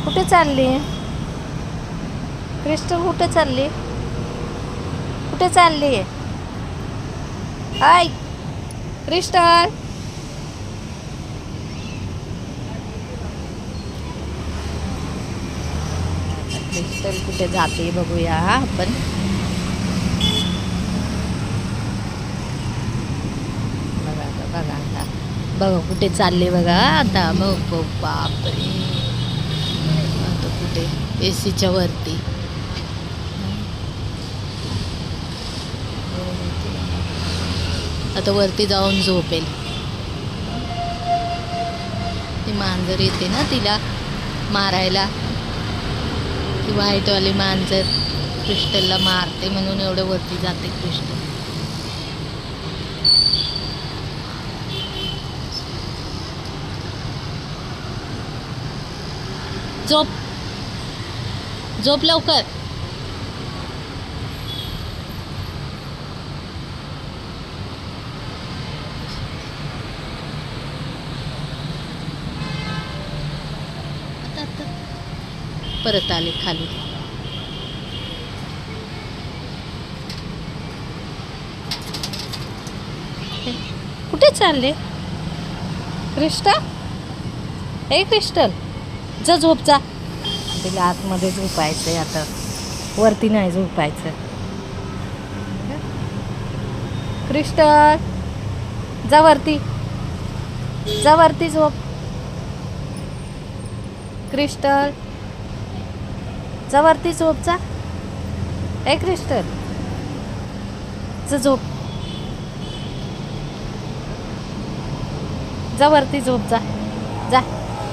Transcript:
कुठे चालली क्रिस्टल? कुठे चालली? कुठे चालली? हाय क्रिस्टल. क्रिस्टल कुठे जाते बघूया आपण. बघा आता, बघा आता, बघा कुठे चालले बघा आता. मग बापरे, आता कुठे? एसीच्या वरती. आता वरती जाऊन झोपेल. ती मांजर येते ना तिला मारायला. ती व्हाईटवाली मांजर क्रिस्टलला मारते म्हणून एवढं वरती जाते क्रिस्टल. झोप, झोप लवकर. परत आले खाली. कुठे चालले क्रिस्टल? हे क्रिस्टल, जा झोप जा. तिला आतमध्ये झोपायचंय आता, वरती नाही झोपायचं. क्रिस्टल जा वरती, जा वरती झोप. क्रिस्टल जा वरती झोप जा. ए क्रिस्टल, जा झोप, जा वरती झोप जा. जा.